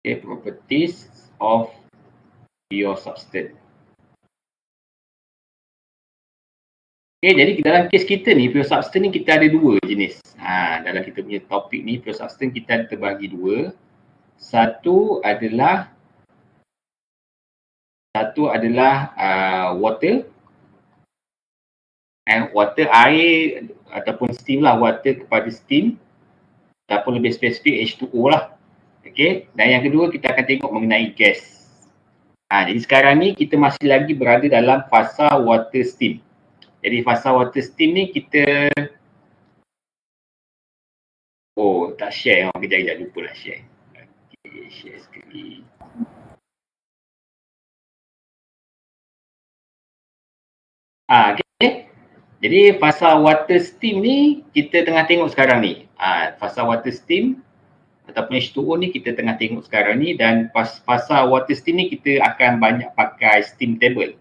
Okay, properties of pure substance. Okay, jadi dalam kes kita ni, pure substance ni kita ada dua jenis. Dalam kita punya topik ni, pure substance kita ada terbagi dua. Satu adalah water, and water air ataupun steam lah, water kepada steam ataupun lebih spesifik H2O lah. Okay, dan yang kedua kita akan tengok mengenai gas. Jadi sekarang ni kita masih lagi berada dalam fasa water steam. Jadi fasa water steam ni kita tak share. Kejap lupa lah share. Okay, share sekali. Okay. Jadi fasa water steam ni kita tengah tengok sekarang ni. Fasa water steam ataupun H2O ni kita tengah tengok sekarang ni, dan fasa water steam ni kita akan banyak pakai steam table.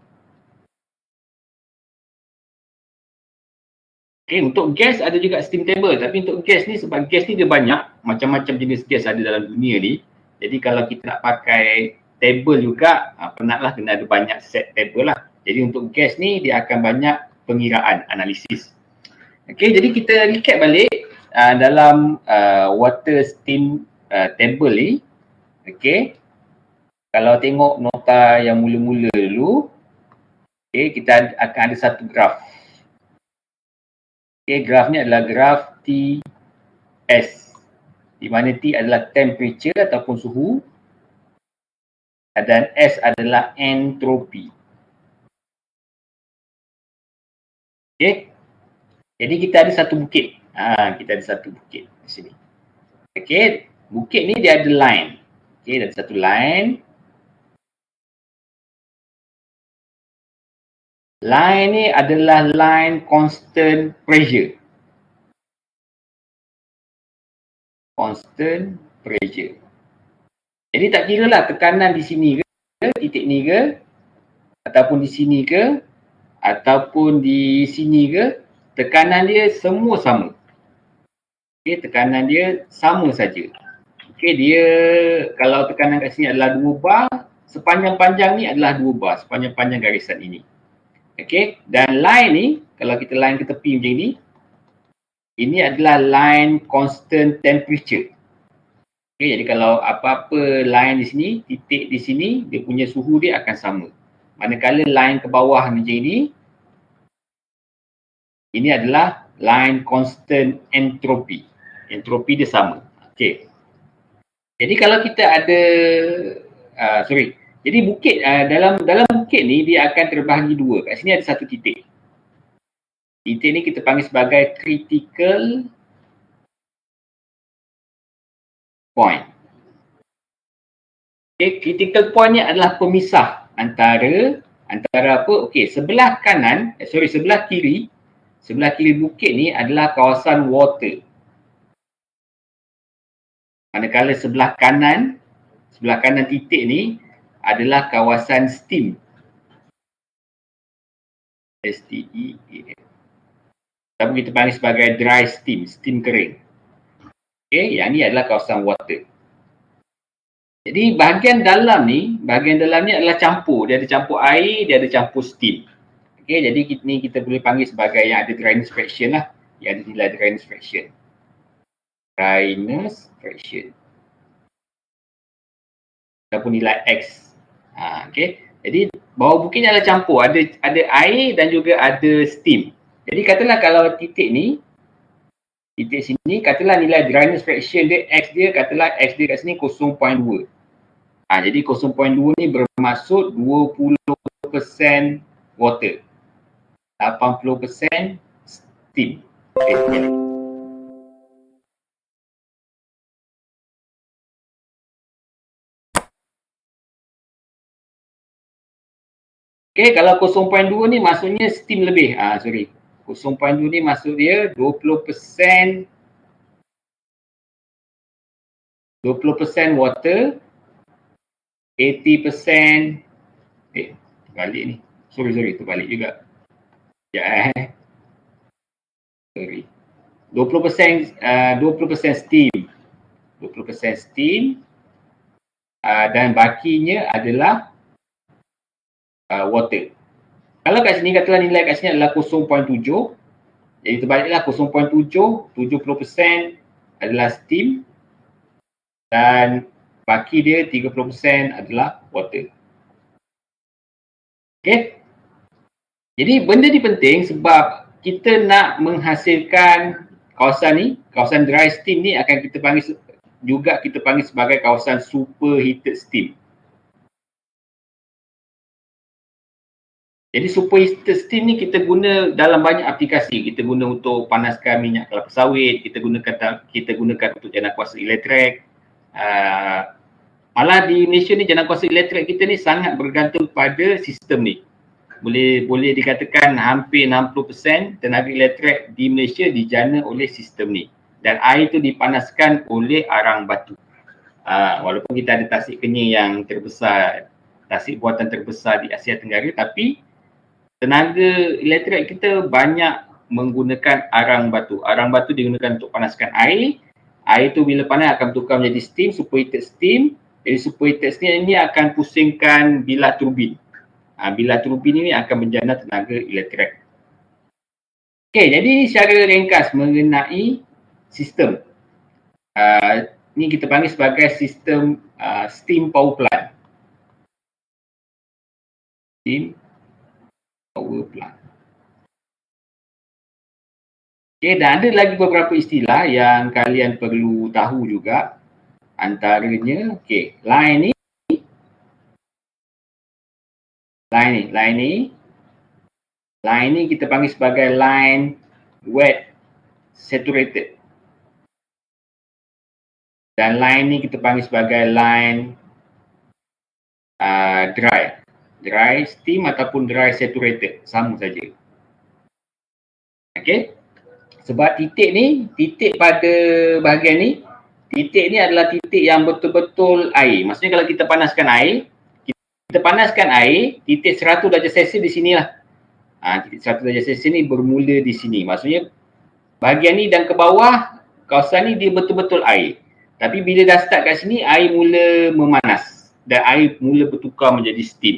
Okay, untuk gas ada juga steam table, tapi untuk gas ni sebab gas ni dia banyak, macam-macam jenis gas ada dalam dunia ni. Jadi kalau kita nak pakai table juga, penatlah kena ada banyak set table lah. Jadi untuk gas ni dia akan banyak pengiraan, analisis. Okay, jadi kita recap balik dalam water steam table ni. Okay, kalau tengok nota yang mula-mula dulu, okay, kita akan ada satu graf. Okay, graf ni adalah graf TS, di mana T adalah temperature ataupun suhu dan S adalah entropi. Okay, jadi kita ada satu bukit. Kita ada satu bukit di sini. Okay, bukit ni dia ada line. Okay, ada satu line. Line ni adalah line constant pressure. Constant pressure. Jadi tak kira lah tekanan di sini ke, titik ni ke, ataupun di sini ke, ataupun di sini ke, tekanan dia semua sama. Okay, tekanan dia sama saja. Okay, dia kalau tekanan kat sini adalah 2 bar, sepanjang-panjang ni adalah 2 bar, sepanjang-panjang garisan ini. Okay, dan line ni, kalau kita line ke tepi macam ini adalah line constant temperature. Okay, jadi kalau apa-apa line di sini, titik di sini, dia punya suhu dia akan sama. Manakala line ke bawah macam ini adalah line constant entropi. Entropi dia sama. Okay. Jadi kalau kita ada, jadi bukit, dalam bukit ni dia akan terbahagi dua. Kat sini ada satu titik. Titik ni kita panggil sebagai critical point. Okay, critical point ni adalah pemisah antara apa? Okay, sebelah kiri bukit ni adalah kawasan water. Manakala sebelah kanan titik ni adalah kawasan steam. STEAM. Tapi kita panggil sebagai dry steam, steam kering. Okay, yang ni adalah kawasan water. Jadi bahagian dalam ni adalah campur. Dia ada campur air, dia ada campur steam. Okay, jadi ni kita boleh panggil sebagai yang ada dryness fraction lah. Yang ada nilai dryness fraction. Dryness fraction. Ataupun nilai X. Okay. Jadi bawah bukit ni adalah campur. Ada air dan juga ada steam. Jadi katalah kalau titik sini, katalah nilai dryness fraction dia, X dia kat sini 0.2. Jadi 0.2 ni bermaksud 20% water. 80% steam. Okay, kalau 0.2 ni maksudnya steam lebih. 0.2 ni maksud dia 20% water, 80% terbalik ni. Terbalik juga. Sorry. 20% steam. 20% steam, dan bakinya adalah water. Kalau kat sini katalah nilai kat sini adalah 0.7, jadi terbaliklah 0.7, 70% adalah steam dan baki dia 30% adalah water. Okay. Jadi benda ni penting sebab kita nak menghasilkan kawasan ni, kawasan dry steam ni akan kita panggil sebagai kawasan superheated steam. Jadi superheated steam ni kita guna dalam banyak aplikasi. Kita guna untuk panaskan minyak kelapa sawit, kita gunakan untuk janakuasa elektrik. Malah di Malaysia ni janakuasa elektrik kita ni sangat bergantung pada sistem ni. Boleh dikatakan hampir 60% tenaga elektrik di Malaysia dijana oleh sistem ni. Dan air tu dipanaskan oleh arang batu. Walaupun kita ada tasik kenyir yang terbesar, tasik buatan terbesar di Asia Tenggara, tapi tenaga elektrik kita banyak menggunakan arang batu. Arang batu digunakan untuk panaskan air. Air tu bila panas akan bertukar menjadi steam, superheated steam. Jadi superheated steam ini akan pusingkan bilah turbin. Bilah turbin ini akan menjana tenaga elektrik. Okey, jadi ini secara ringkas mengenai sistem. Ini kita panggil sebagai sistem steam power plant. Steam power plant. Okey, dan ada lagi beberapa istilah yang kalian perlu tahu juga. Antaranya, okey, line ni kita panggil sebagai line wet saturated. Dan line ni kita panggil sebagai line dry steam ataupun dry saturated, sama saja. Okey. Sebab titik pada bahagian ni, titik ni adalah titik yang betul-betul air. Maksudnya kalau kita panaskan air, titik 100 darjah Celsius di sinilah. Titik 100 darjah Celsius ni bermula di sini. Maksudnya bahagian ni dan ke bawah kawasan ni dia betul-betul air. Tapi bila dah start kat sini, air mula memanas dan air mula bertukar menjadi steam.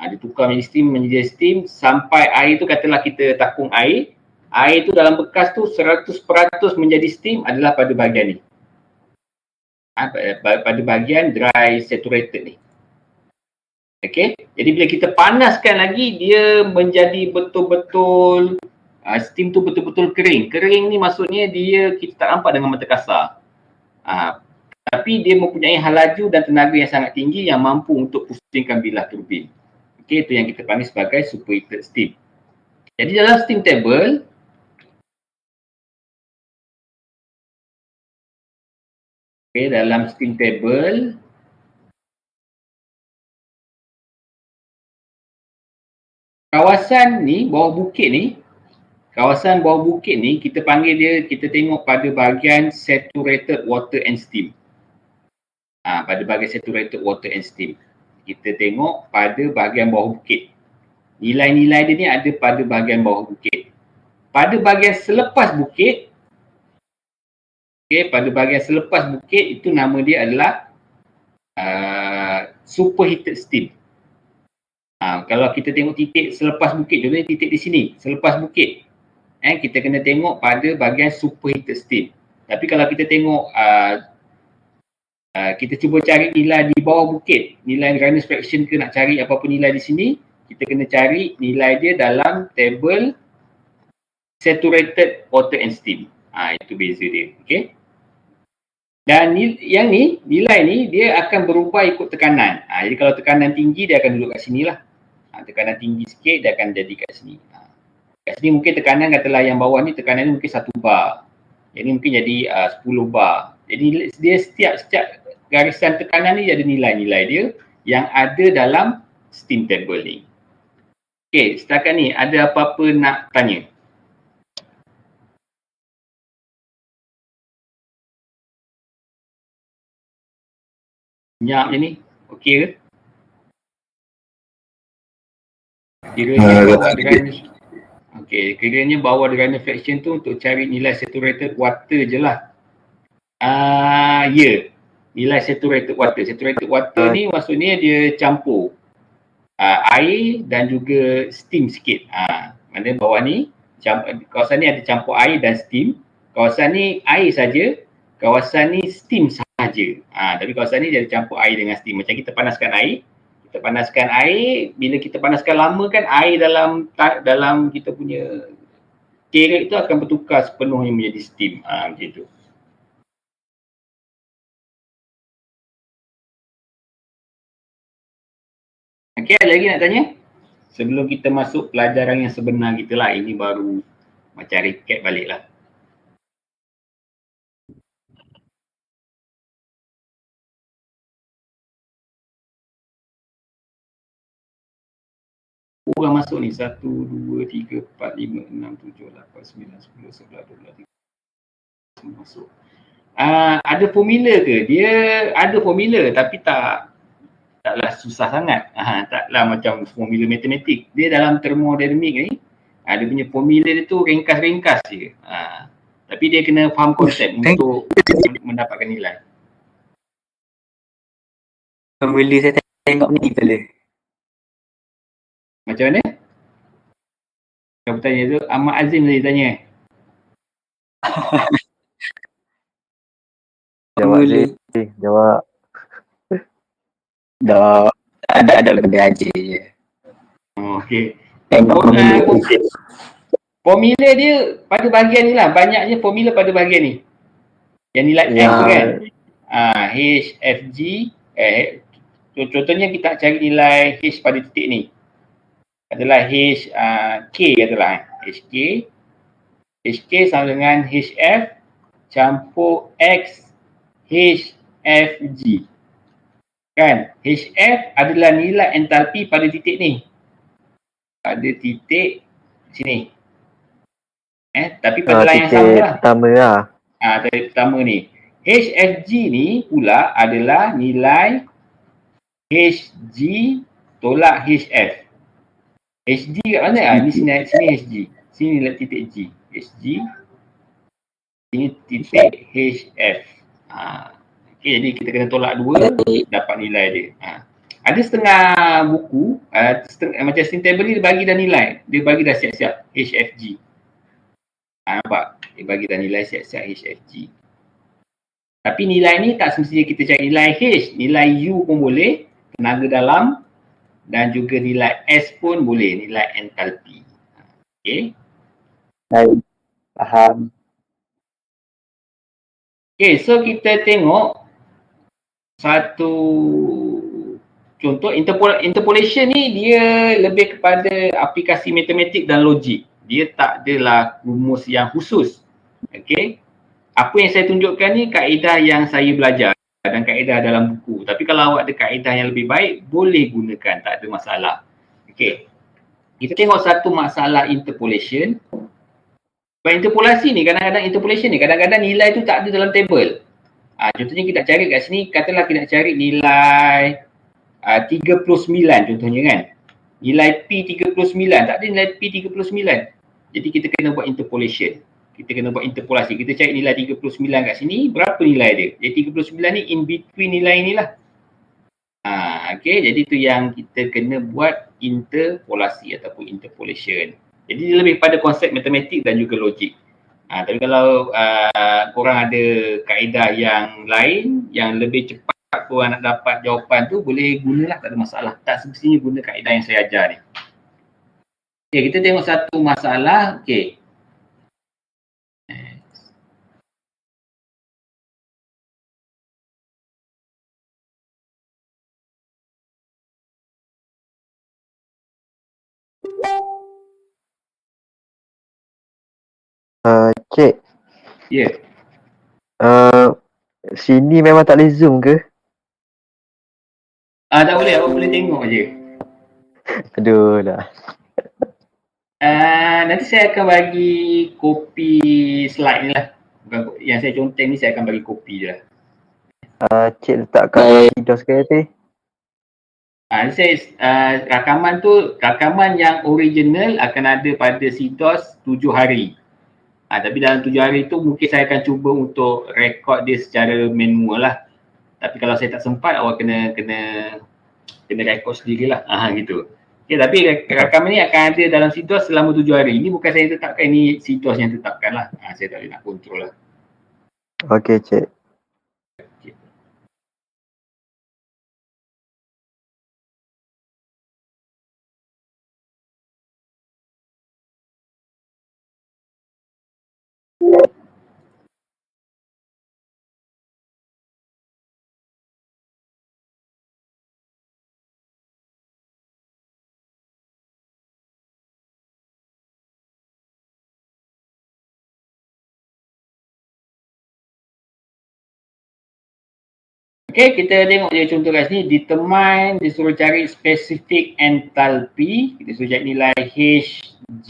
Ditukar menjadi steam sampai air tu, katalah kita takung air. Air tu dalam bekas tu 100% menjadi steam adalah pada bahagian ni. Pada bahagian dry saturated ni. Okey, jadi bila kita panaskan lagi, dia menjadi betul-betul steam tu betul-betul kering. Kering ni maksudnya dia kita tak nampak dengan mata kasar. Tapi dia mempunyai halaju dan tenaga yang sangat tinggi yang mampu untuk pusingkan bilah turbin. Okey, itu yang kita panggil sebagai superheated steam. Jadi dalam steam table, dalam steam table kawasan bawah bukit ni kita panggil dia, kita tengok pada bahagian saturated water and steam. Pada bahagian saturated water and steam, kita tengok pada bahagian bawah bukit. Nilai-nilai dia ni ada pada bahagian bawah bukit. Pada bahagian selepas bukit, pada bahagian selepas bukit itu nama dia adalah superheated steam. Kalau kita tengok titik selepas bukit, contohnya titik di sini, selepas bukit, kita kena tengok pada bahagian superheated steam. Tapi kalau kita tengok, kita cuba cari nilai di bawah bukit, nilai dryness fraction ke nak cari apa-apa nilai di sini, kita kena cari nilai dia dalam table saturated water and steam. Itu beza dia, okey. Dan yang ni, nilai ni dia akan berubah ikut tekanan. Jadi kalau tekanan tinggi dia akan duduk kat sini lah. Tekanan tinggi sikit dia akan jadi kat sini. Kat sini mungkin tekanan, katalah yang bawah ni tekanan ni mungkin 1 bar. Yang ni mungkin jadi 10 bar. Jadi dia setiap garisan tekanan ni ada nilai-nilai dia yang ada dalam steam table ni. Okey, setakat ni ada apa-apa nak tanya? Senyap je ni, okey ke? Kiranya bawa dryness fraction tu untuk cari nilai saturated water je lah. Ya. nilai saturated water. Saturated water ni maksudnya dia campur air dan juga steam sikit. Mana bawah ni kawasan ni ada campur air dan steam. Kawasan ni air saja, kawasan ni steam sahaja. Tapi kawasan ni dia ada campur air dengan steam. Macam kita panaskan air, bila kita panaskan lama kan air dalam kita punya kerek tu akan bertukar sepenuhnya menjadi steam. Macam tu. Okey, ada lagi nak tanya? Sebelum kita masuk pelajaran yang sebenar kita lah. Ini baru macam recap balik lah. Orang masuk ni 1, 2, 3, 4, 5, 6, 7, 8, 9, 10, 11, 12, 13 semua masuk. Ada formula ke? Dia ada formula tapi taklah susah sangat. Taklah macam formula matematik. Dia dalam termodinamik ni dia punya formula dia tu ringkas-ringkas je. Tapi dia kena faham konsep untuk mendapatkan nilai. Formula saya tengok ni betul. Macam mana? Kau bertanya tu, Ahmad Azim tadi tanya. Jawab. Dah ada benda aja je. Okey. Formula dia pada bahagian ni lah. Banyaknya formula pada bahagian ni. Yang nilai F kan. H, F, G. Contohnya kita cari nilai H pada titik ni. Adalah H, K katalah. HK. HK sama dengan HF campur X, H, F, G. Kan? HF adalah nilai entalpi pada titik ni. Pada titik sini. Tapi pada line yang sama lah. Pertama lah. Titik pertama ni. HFG ni pula adalah nilai HG tolak HF. HG kat mana? Ni sini HG. Sini nilai titik G. HG. Sini titik HF. Okay, jadi kita kena tolak 2 dapat nilai dia. Ada setengah buku, macam steam table ni dia bagi dah nilai. Dia bagi dah siap-siap HFG. Nampak? Dia bagi dah nilai siap-siap HFG. Tapi nilai ni tak semestinya kita cari nilai H. Nilai U pun boleh, tenaga dalam dan juga nilai S pun boleh, nilai entalpi. Okay? Baik, faham. Okay, so kita tengok satu contoh interpolation ni dia lebih kepada aplikasi matematik dan logik. Dia tak adalah rumus yang khusus. Okey. Apa yang saya tunjukkan ni kaedah yang saya belajar dan kaedah dalam buku. Tapi kalau awak ada kaedah yang lebih baik, boleh gunakan, tak ada masalah. Okey. Kita tengok satu masalah interpolation. Interpolasi ni kadang-kadang nilai tu tak ada dalam table. Contohnya kita cari kat sini, katalah kita nak cari nilai 39 contohnya kan. Nilai P 39, tak ada nilai P 39. Jadi kita kena buat interpolation. Kita kena buat interpolasi. Kita cari nilai 39 kat sini, berapa nilai dia? Jadi 39 ni in between nilai ni lah. Okay, jadi tu yang kita kena buat interpolasi ataupun interpolation. Jadi dia lebih pada konsep matematik dan juga logik. Tapi kalau korang ada kaedah yang lain yang lebih cepat korang nak dapat jawapan tu, boleh gunalah, tak ada masalah. Tak semestinya guna kaedah yang saya ajar ni. Okay, kita tengok satu masalah. Okay. Cik. Ya. Sini memang tak boleh zoom ke? Tak boleh, awak boleh tengok je. Aduh dah. Nanti saya akan bagi kopi slide ni lah. Bukan, yang saya conteng ni saya akan bagi kopi je lah. Cik letakkan dos ke nanti? Rakaman yang original akan ada pada CDOS 7 hari. Tapi dalam 7 hari tu mungkin saya akan cuba untuk rekod dia secara manual lah. Tapi kalau saya tak sempat, awak kena rekod sendirilah. Gitu. Okay, tapi rakaman ni akan ada dalam CTOS selama 7 hari. Ini bukan saya tetapkan, ini CTOS yang tetapkan lah. Saya tak boleh nak kontrol lah. Okey, cik. Okay, kita tengok je contoh kat sini. Determine, dia suruh cari specific enthalpy. Kita suruh cari nilai Hg.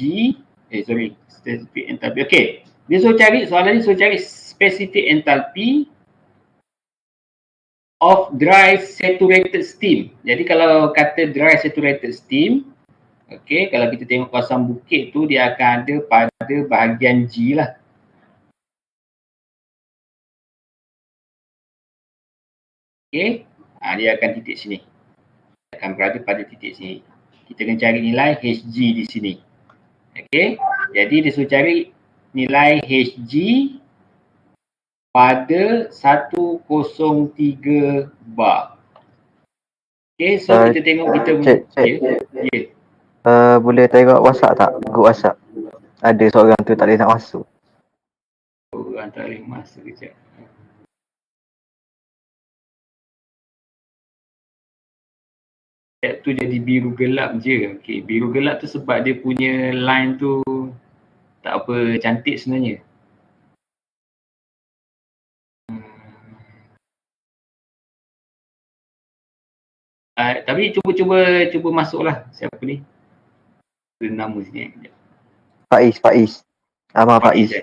Specific enthalpy. Okay, dia suruh cari, soalan ni suruh cari specific enthalpy of dry saturated steam. Jadi kalau kata dry saturated steam, okay, kalau kita tengok kawasan bukit tu, dia akan ada pada bahagian G lah. Okay, dia akan titik sini. Akan berada pada titik sini. Kita akan cari nilai Hg di sini. Okay, jadi dia suruh cari nilai Hg pada 103 bar. Okay, so kita tengok kita Cik. Boleh tengok WhatsApp tak? Group WhatsApp. Ada seorang tu tak boleh nak masuk. Orang tak boleh masuk kejap. Tu jadi biru gelap je. Okay, biru gelap tu sebab dia punya line tu tak apa cantik sebenarnya. Tapi cuba masuklah. Siapa ni? Nama sini. Faiz. Ahmad Faiz.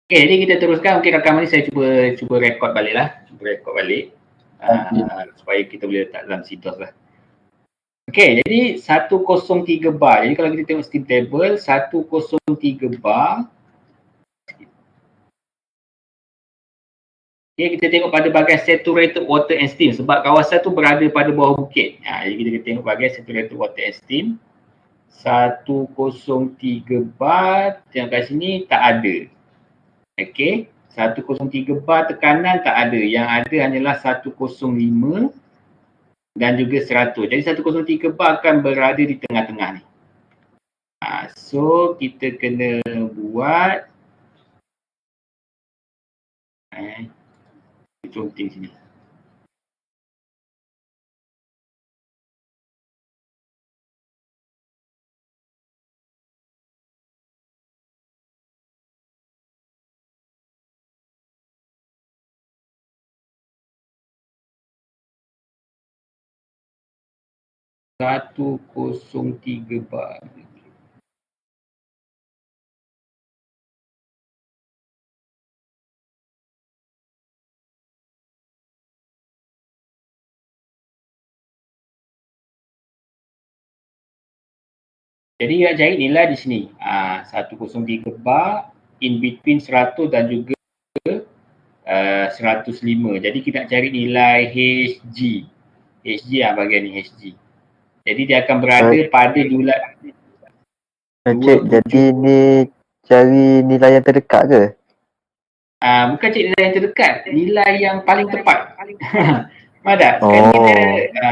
Okay, jadi kita teruskan. Okay, rakaman ni saya cuba rekod balik lah. Supaya kita boleh letak dalam CTOS lah. Okay, jadi 103 bar. Jadi kalau kita tengok steam table, 103 bar. Okay, kita tengok pada bahagian saturated water and steam. Sebab kawasan tu berada pada bawah bukit. Jadi kita tengok bahagian saturated water and steam. 103 bar. Tengok kat sini tak ada. Okay, 103 bar tekanan tak ada. Yang ada hanyalah 105 dan juga 100. Jadi 103 bar akan berada di tengah-tengah ni. So kita kena buat counting sini. Satu kosong tiga bar. Jadi nak cari nilai di sini. 103 bar in between 100 dan juga 105. Jadi kita nak cari nilai Hg. Hg bahagian ni Hg. Jadi dia akan berada pada nilai. Cik, jadi ni cari nilai yang terdekat ke? Bukan cik nilai yang terdekat, nilai yang paling tepat. Madah, sekarang kita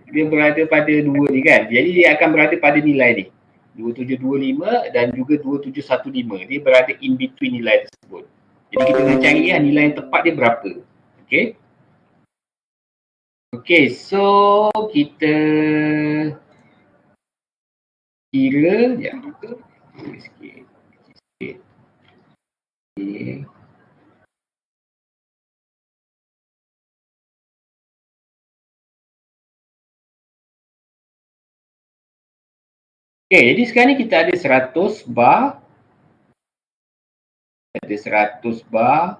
dia berada pada dua ni kan. Jadi dia akan berada pada nilai ni. 2725 dan juga 2715. Dia berada in between nilai tersebut. Jadi kita nak cari nilai yang tepat dia berapa. Okay. Okay, so kita kira sikit. Okay. Okay, jadi sekarang ni kita ada 100 bar ada 100 bar.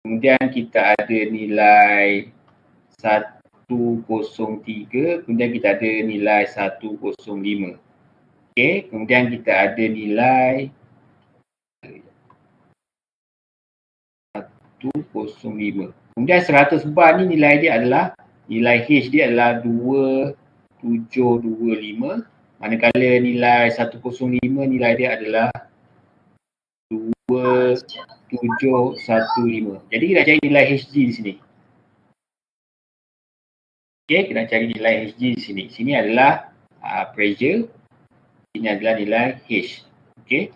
Kemudian kita ada nilai 103, kemudian kita ada nilai 105. Okey, kemudian kita ada nilai 105. Kemudian 100 bar ni nilai dia adalah, nilai H dia adalah 2725. Manakala nilai 105 nilai dia adalah 2715. Jadi kita cari nilai Hg di sini. Okey, kita cari nilai Hg di sini. Sini adalah pressure. Ini adalah nilai H. Okey.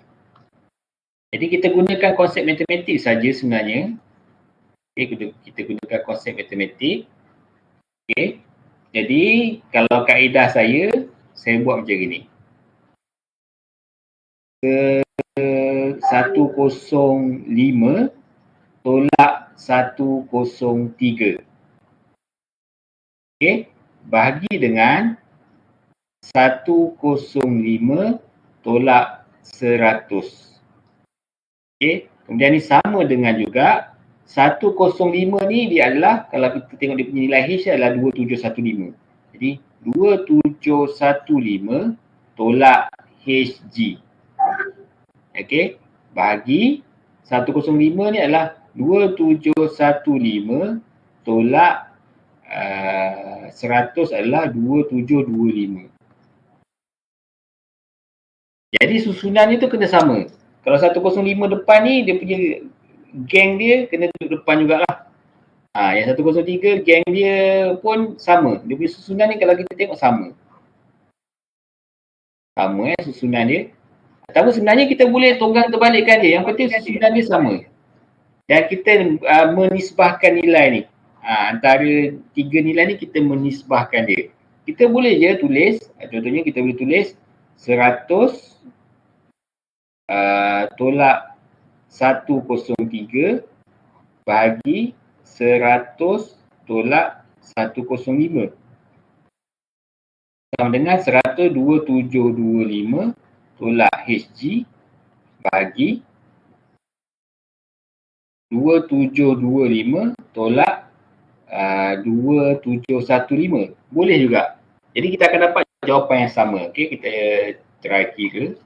Jadi kita gunakan konsep matematik saja sebenarnya. Okey, kita gunakan konsep matematik. Okey. Jadi kalau kaedah saya buat macam ni. 105 tolak 103. Okey, bahagi dengan 105 tolak 100. Okey, kemudian ni sama dengan juga 105 ni dia adalah, kalau kita tengok dia punya nilai H adalah 2715. Jadi 2715 tolak Hg. Okey, bahagi 105 ni adalah 2715 tolak 100 adalah 2725. Jadi susunan ni tu kena sama. Kalau 105 depan ni dia punya geng dia kena duduk depan jugalah. Yang 103 geng dia pun sama. Dia punya susunan ni kalau kita tengok sama. Sama susunan dia. Tapi sebenarnya kita boleh tonggang terbalikkan dia. Yang penting susunan dia sama. Dan kita menisbahkan nilai ni. Antara tiga nilai ni kita menisbahkan dia. Kita boleh je tulis, contohnya kita boleh tulis 100 tolak 103 bahagi 100 tolak 105. Sama dengan 12725 tolak Hg bahagi 2725 tolak 2715. Boleh juga. Jadi kita akan dapat jawapan yang sama. Okey, kita try kira.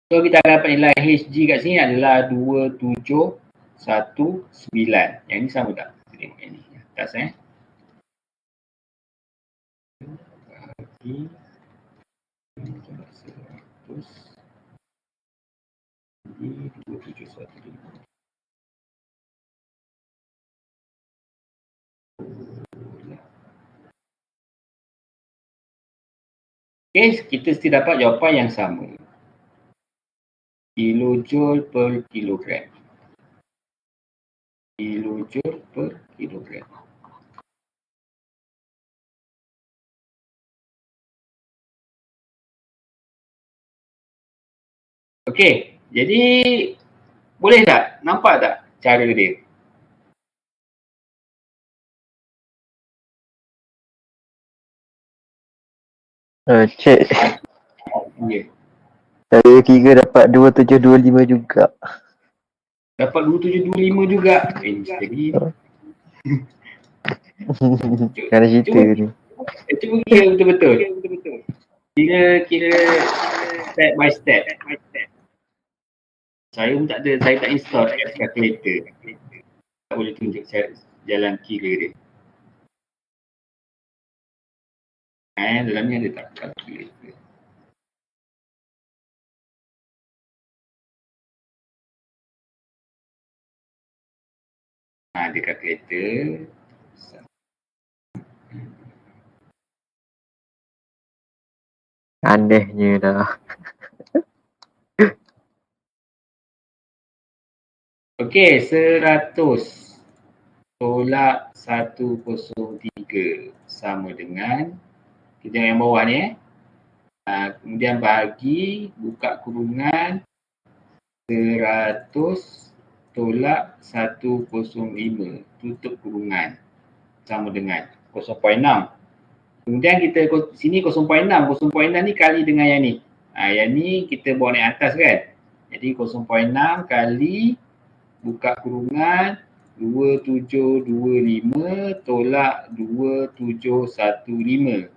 So kita akan dapat nilai Hg kat sini adalah 2719. Yang ni sama tak? Kita tengok yang ni. Atas Bahagi 100 di 2715. Okay, kita mesti dapat jawapan yang sama. Kilojoule per kilogram. Kilojoule per kilogram. Okey, jadi boleh tak? Nampak tak cara dia? Cik. Ya. Saya kira dapat 2725 juga. Dapat 2725 juga. Jadi Ada cerita ni. cuba kira betul-betul. Kira step by step. Saya pun tak ada, saya tak install calculator. Tak boleh tunjuk jalan kira dia. Dalam ni ada tak calculator? Ada calculator. Anehnya dah. Okey, 100 tolak 103 sama dengan, kita tengok yang bawah ni kemudian bagi, buka kurungan, 100 tolak 105, tutup kurungan, sama dengan 0.6. Kemudian kita sini 0.6, 0.6 ni kali dengan yang ni. Yang ni kita bawa naik atas kan. Jadi 0.6 kali buka kurungan 2725 tolak 2715.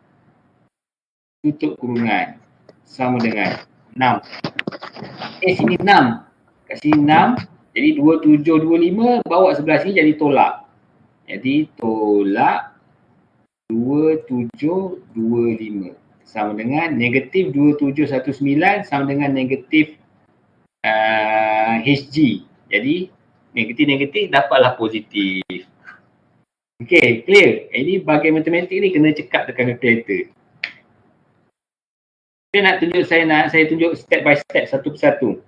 Tutup kurungan sama dengan 6. Sini 6. Kat sini 6. Jadi 2725 bawa sebelah sini jadi tolak. Jadi tolak 2725 sama dengan negatif 2719 sama dengan negatif HG. Jadi negatif-negatif dapatlah positif. Okey, clear? Ini bahagian matematik ni kena cekap dekat kalkulator. Saya tunjuk step by step, satu persatu.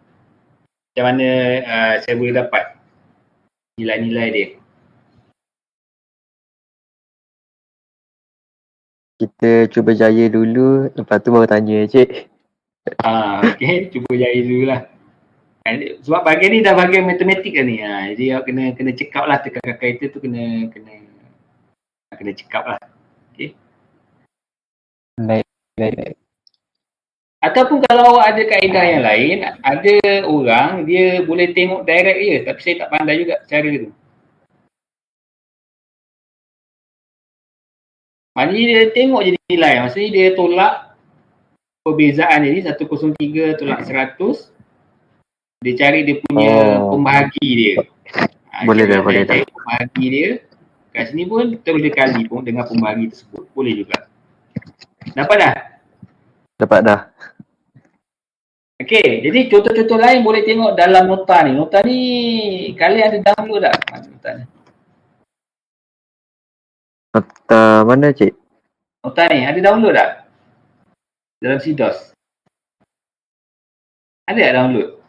Macam mana saya boleh dapat nilai-nilai dia. Kita cuba jaya dulu, lepas tu baru tanya cik. Okey, cuba jaya dululah. Sebab bahagian ni dah bahagian matematik kan ni. Jadi awak kena check out lah, tekan kalkulator tu kena check out lah. Okey. Baik. Ataupun kalau awak ada kaedah yang lain, ada orang dia boleh tengok direct je, tapi saya tak pandai juga cara tu. Maknanya dia tengok je nilai, maksudnya dia tolak perbezaan ni 103 tolak 100. Dia cari dia punya pembahagi dia. Boleh dah. Pembahagi dia. Kat sini pun terus dia kali pun dengan pembahagi tersebut. Boleh juga. Dapat dah? Dapat dah. Okey, jadi contoh-contoh lain boleh tengok dalam nota ni. Nota ni kalian ada download tak? Nota ni. Nota mana cik? Nota ni ada download tak? Dalam CDOS. Ada tak download?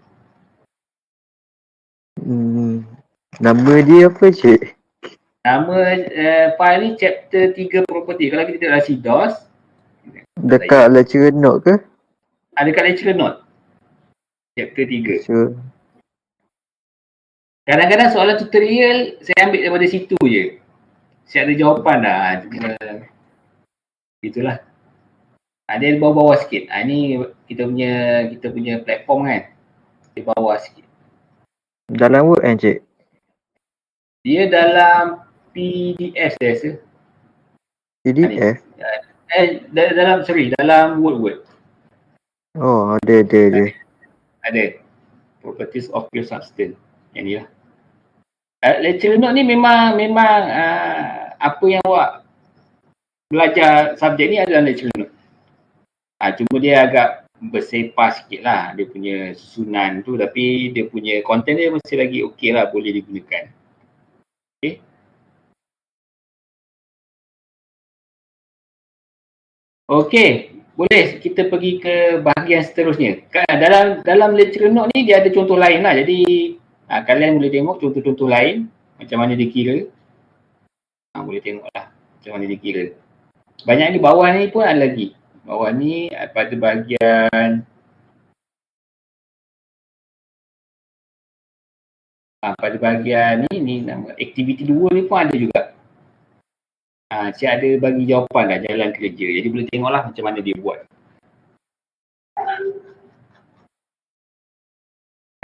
Nama dia apa cik? Nama file ni chapter 3 property. Kalau kita tengok dalam CDOS. Dekat lecturer note ke? Ada kat lecturer note. Chapter 3. Sure. Kadang-kadang soalan tutorial saya ambil daripada situ je. Saya ada jawapan dah. Itulah. Dia bawah-bawah sikit. Ni kita punya platform kan. Dia bawah sikit. Dalam Word kan cik? Dia dalam PDF saya rasa. PDF? Dalam Word. Oh, ada. Ada. Properties of pure substance. Yang ni lah. Lecturer note ni memang apa yang awak belajar subjek ni ada dalam lecturer note. Cuma dia agak bersepah sikit lah dia punya susunan tu, tapi dia punya konten dia masih lagi okey lah, boleh digunakan. Okey, boleh kita pergi ke bahagian seterusnya. Dalam lecturer note ni dia ada contoh lain lah, jadi kalian boleh tengok contoh-contoh lain macam mana dia kira. Boleh tengok lah macam mana dia kira. Banyak ni bawah ni pun ada lagi. Bawah ni pada bahagian pada bahagian ni nama aktiviti 2 ni pun ada juga. Cik ada bagi jawapan dah jalan kerja. Jadi boleh tengoklah macam mana dia buat.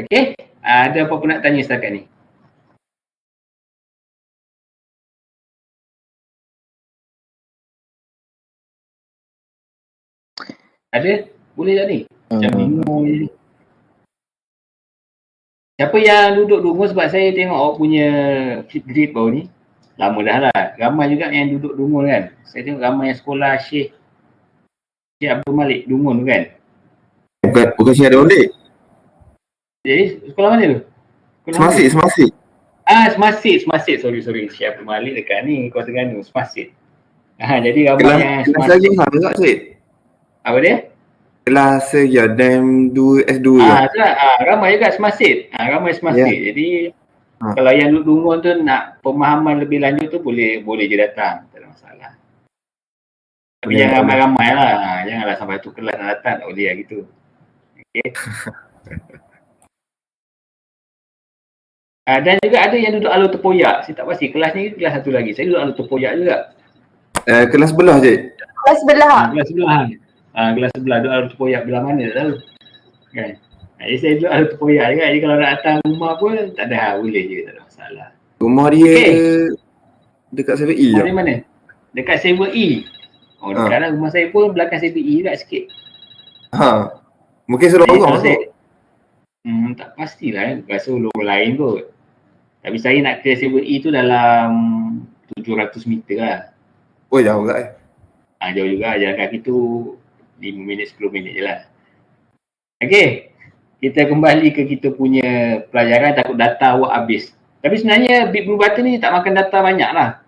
Okey, ada apa-apa nak tanya setakat ni? Ada? Boleh tak ni? Macam bingung je ni. Siapa yang duduk dungu, sebab saya tengok awak punya Flipgrid baru ni. Lama dah lah. Ramai juga yang duduk dungun kan. Saya tengok ramai yang sekolah Syekh Abdul Malik Dungun tu kan. Bukan Syekh Abdul Malik. Jadi sekolah mana tu? Semasit. Semasit. Sorry. Syekh Abdul Malik dekat ni, Kota Terengganu, Semasit. Jadi ramai yang Kelas lagi sama tak Syed? Apa dia? Kelas ya, DEM 2 S2 ramai juga Semasit. Ramai Semasit. Yeah. Jadi Kalau yang duduk rumah tu nak pemahaman lebih lanjut tu boleh je datang, tak ada masalah. Tapi Boleh, jangan boleh. ramai-ramai lah. Janganlah sampai tu kelas nak datang, tak boleh lah gitu. Okay. Dan juga ada yang duduk alur terpoyak. Saya tak pasti kelas ni kelas satu lagi. Saya duduk alur terpoyak juga. Kelas sebelah je. Kelas sebelah. Kelas sebelah. Kelas sebelah duduk alur terpoyak belah mana tak tahu. Kan? Jadi saya duduk alur terpoyak juga. Jadi kalau nak datang rumah pun tak ada hal, boleh je, tak ada masalah. Rumah dia Okay. Dekat 7E Rumah je. di mana? Dekat 7E. Oh, dekat lah rumah saya pun belakang 7E juga sikit. Mungkin Jadi Selorong kalau tu. saya tak pastilah, rasa lorong lain kot. Tapi saya nak ke 7E tu dalam 700 meter lah. Oh, jauh tak Jauh juga, jalan kaki tu 5 minit, 10 minit je lah. Okay, kita kembali ke kita punya pelajaran, takut data awak habis. Tapi sebenarnya Big Blue Button ni tak makan data banyak lah.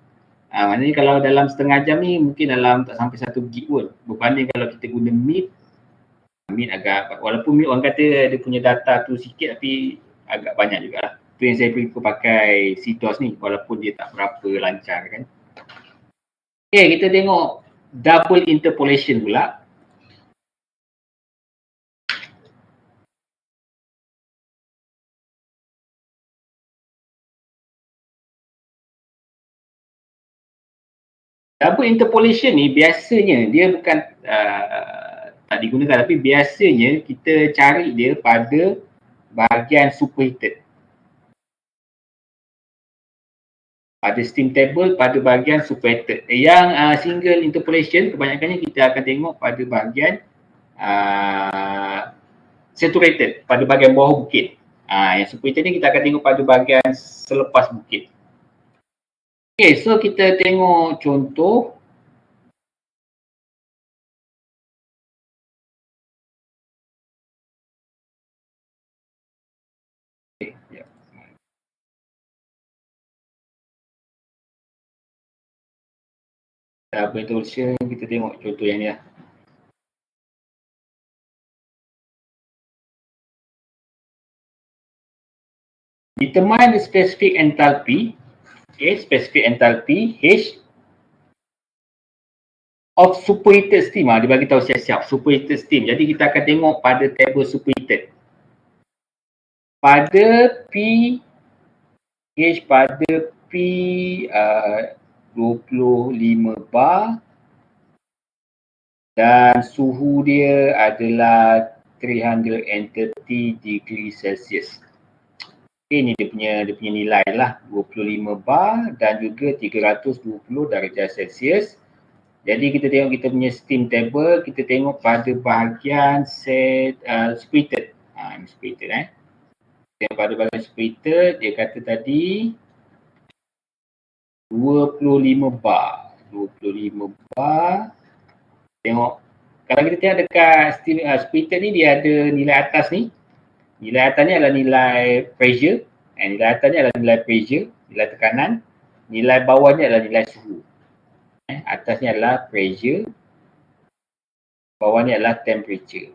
Maknanya kalau dalam setengah jam ni mungkin dalam tak sampai 1 gig pun. Berbanding kalau kita guna Meet agak, walaupun Meet orang kata dia punya data tu sikit tapi agak banyak juga lah. Itu yang saya prefer pakai CTOS ni walaupun dia tak berapa lancar kan. Okay, kita tengok double interpolation pula. Double interpolation ni biasanya dia bukan tak digunakan, tapi biasanya kita cari dia pada bahagian superheated. Pada steam table pada bahagian superheated. Yang single interpolation kebanyakannya kita akan tengok pada bahagian saturated, pada bahagian bawah bukit. Yang superheated ni kita akan tengok pada bahagian selepas bukit. Okay, so kita tengok contoh. Double interpolation, kita tengok contoh yang ni lah. Determine the specific enthalpy, okay, specific enthalpy H of superheated steam. Dia bagi tahu siap-siap superheated steam. Jadi kita akan tengok pada table superheated. Pada P H pada P 25 bar dan suhu dia adalah 330 degree Celsius. Okay, ni dia punya nilai lah, 25 bar dan juga 320 darjah Celsius. Jadi kita tengok kita punya steam table, kita tengok pada bahagian superheated. Ini superheated Yang pada bahagian superheated, dia kata tadi 25 bar. 25 bar. Tengok, kalau kita tengok dekat steam superheated ni, dia ada nilai atas ni. Nilai atas ni adalah nilai pressure. Nilai atas ni adalah nilai pressure, nilai tekanan. Nilai bawah ni adalah nilai suhu. Atas ni adalah pressure, bawah ni adalah temperature.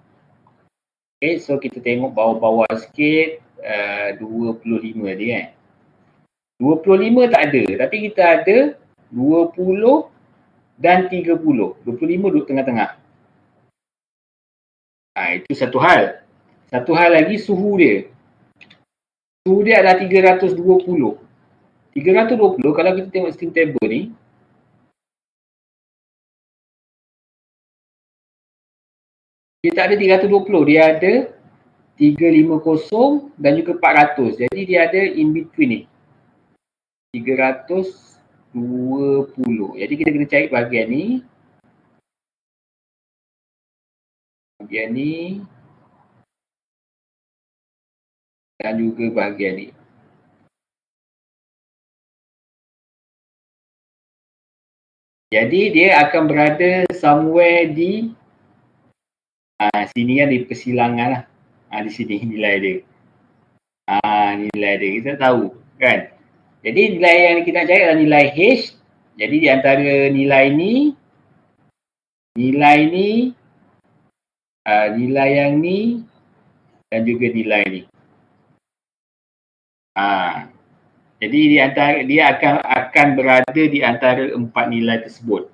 Okay, so kita tengok bawah-bawah sikit, 25 dia 25 tak ada, tapi kita ada 20 dan 30. 25 duduk tengah-tengah. Itu satu hal. Satu hal lagi, suhu dia. Suhu dia adalah 320. 320 kalau kita tengok steam table ni, dia tak ada 320, dia ada 350 dan juga 400. Jadi dia ada in between ni. 320. Jadi kita kena cari bahagian ni. Bahagian ni. Dan juga bahagian ni. Jadi dia akan berada somewhere di sini kan, di persilangan lah. Di sini nilai dia. Nilai dia kita tahu kan. Jadi nilai yang kita nak cari adalah nilai H. Jadi di antara nilai ni, nilai ni, nilai yang ni dan juga nilai ni. Jadi dia akan berada di antara 4 nilai tersebut.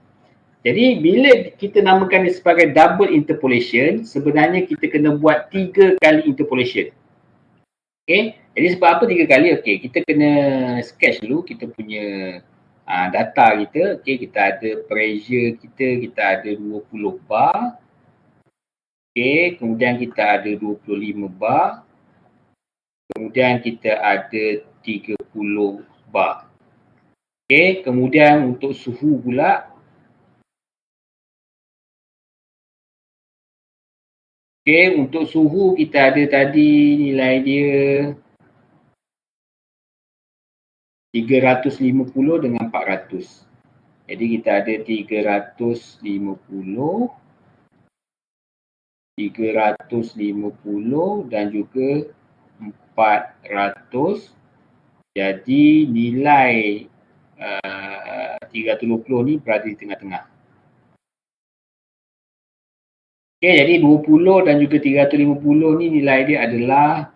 Jadi bila kita namakan dia sebagai double interpolation, sebenarnya kita kena buat 3 kali interpolation. Okey, jadi sebab apa 3 kali? Okey, kita kena sketch dulu kita punya data kita. Okey, kita ada pressure kita ada 20 bar. Okey, kemudian kita ada 25 bar. Kemudian kita ada 30 bar. Okey, kemudian untuk suhu pula. Okey, untuk suhu kita ada tadi nilai dia 350 dengan 400. Jadi kita ada 350 dan juga 400. Jadi nilai 320 ni berada di tengah-tengah. Okey, jadi 20 dan juga 350 ni nilai dia adalah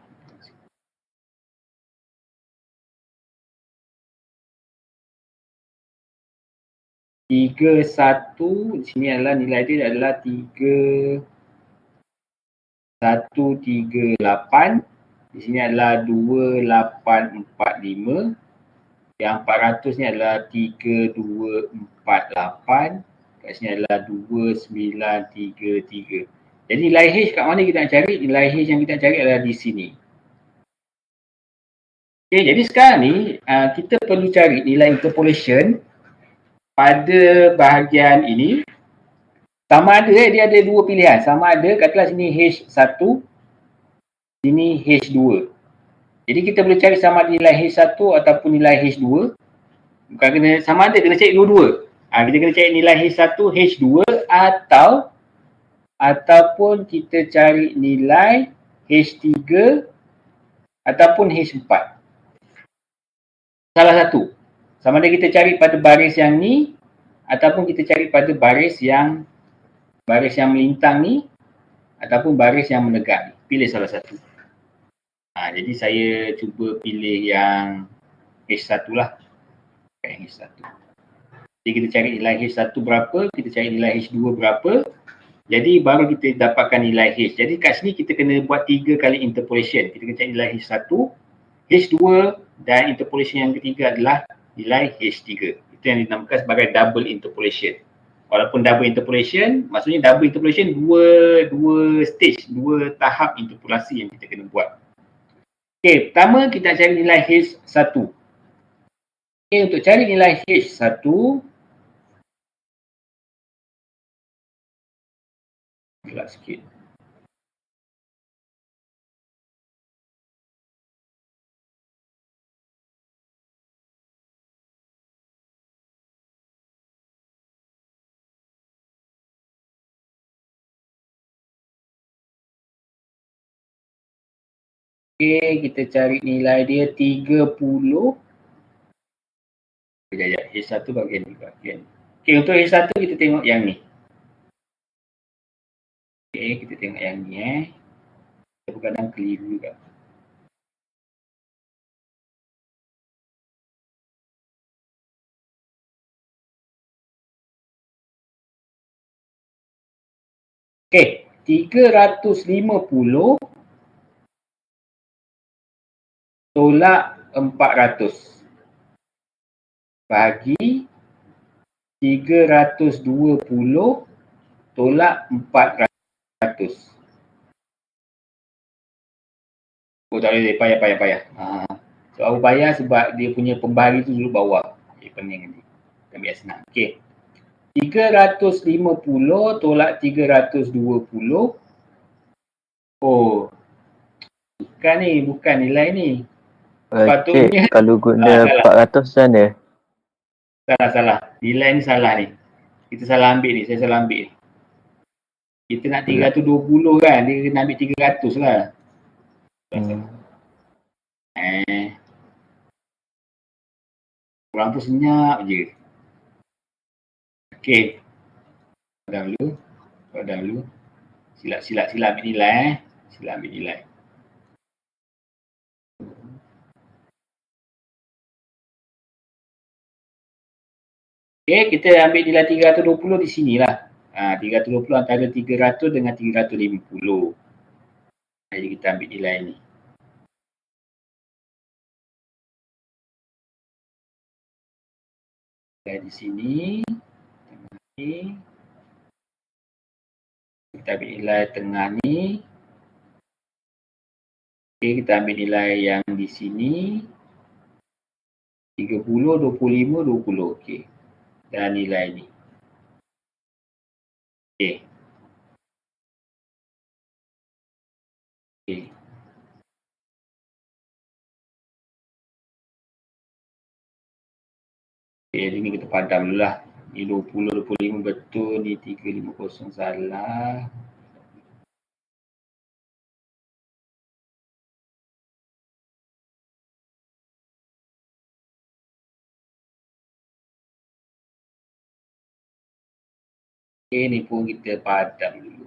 tiga satu. Di sini adalah nilai dia adalah 3138. Di sini adalah 2845. Yang 400 ni adalah 3248. Kat sini adalah 2933. Jadi nilai H kat mana kita nak cari? Nilai H yang kita nak cari adalah di sini. Okay, jadi sekarang ni kita perlu cari nilai interpolation pada bahagian ini. Sama ada dia ada 2 pilihan. Sama ada katakanlah sini H1, sini H2. Jadi kita boleh cari sama ada nilai H1 ataupun nilai H2. Bukan kena sama ada, kena cari dua-dua. Kita kena cari nilai H1, H2 ataupun kita cari nilai H3 ataupun H4. Salah satu. Sama ada kita cari pada baris yang ni ataupun kita cari pada baris yang melintang ni ataupun baris yang menegak ni. Pilih salah satu. Jadi saya cuba pilih yang H1 lah. Yang H1. Jadi kita cari nilai H1 berapa, kita cari nilai H2 berapa. Jadi baru kita dapatkan nilai H. Jadi kat sini kita kena buat 3 kali interpolation. Kita kena cari nilai H1, H2 dan interpolation yang ketiga adalah nilai H3. Itu yang dinamakan sebagai double interpolation. Walaupun double interpolation, maksudnya double interpolation dua stage, 2 tahap interpolasi yang kita kena buat. Okey, pertama kita cari nilai H1. Okey, untuk cari nilai H1, gelap sikit. Okey, kita cari nilai dia 30. Sekejap, H1 bahagian ni. Okey, untuk H1 kita tengok yang ni. Okey, kita tengok yang ni Kita kadang keliru juga. Okey, 350 tolak 400 bagi 320 tolak 400. Oh tak boleh, payah. Sebab apa payah? Sebab dia punya pembahagi tu dulu bawah. Pening nanti. Kita ambil senang. Okey. 350 tolak 320. Oh. Bukan nilai ni. Cik, kalau guna 400 macam mana? Salah. Nilai ni salah ni. Kita salah ambil ni. Saya salah ambil ni. Kita nak 320 kan. Dia kena ambil 300 lah. Kurang tu senyap je. Okey. Padam dulu. Sila ambil nilai. Sila ambil nilai. Okay, kita ambil nilai 320 di sini lah. 320 antara 300 dengan 350. Jadi kita ambil nilai ni. Nilai di sini. Kita ambil nilai tengah ni. Okay, kita ambil nilai yang di sini. 30, 25, 20. Okay. Dan nilai ni. Okay. Okay. Okay, ni kita padam dulu lah. Ni 20, 25 betul. Ni 350 salah. Okay, ni pun kita padam dulu.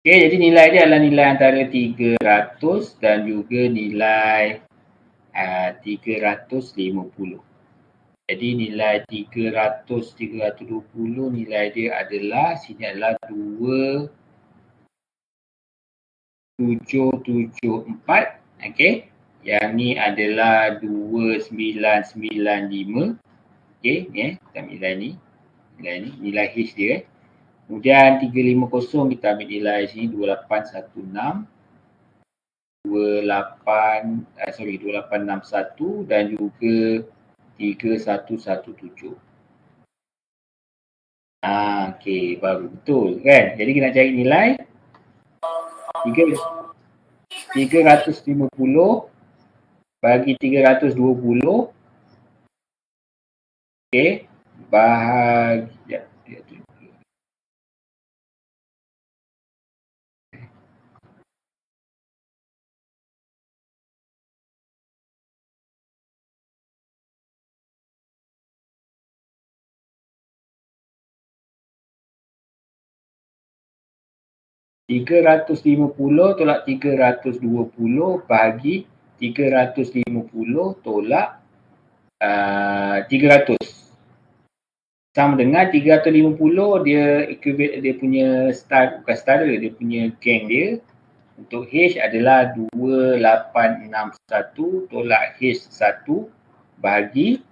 Okay, jadi nilai dia adalah nilai antara 300 dan juga nilai 350. Jadi nilai 300, 320 nilai dia adalah, sini adalah 2774. Okay. Yang ni adalah 2995. Okay, ni kita ambil nilai ni. Nilai H dia. Kemudian 350 kita ambil nilai sini 2816. 2861 dan juga 3117. Okey, baru betul kan? Jadi kita nak cari nilai 350 bagi 320. Okey, bahagi 350 tolak 320 bagi 350 tolak 300. Sama dengan 350 dia equivalent, dia punya bukan setara, dia punya geng dia untuk H adalah 2861 tolak H1 bagi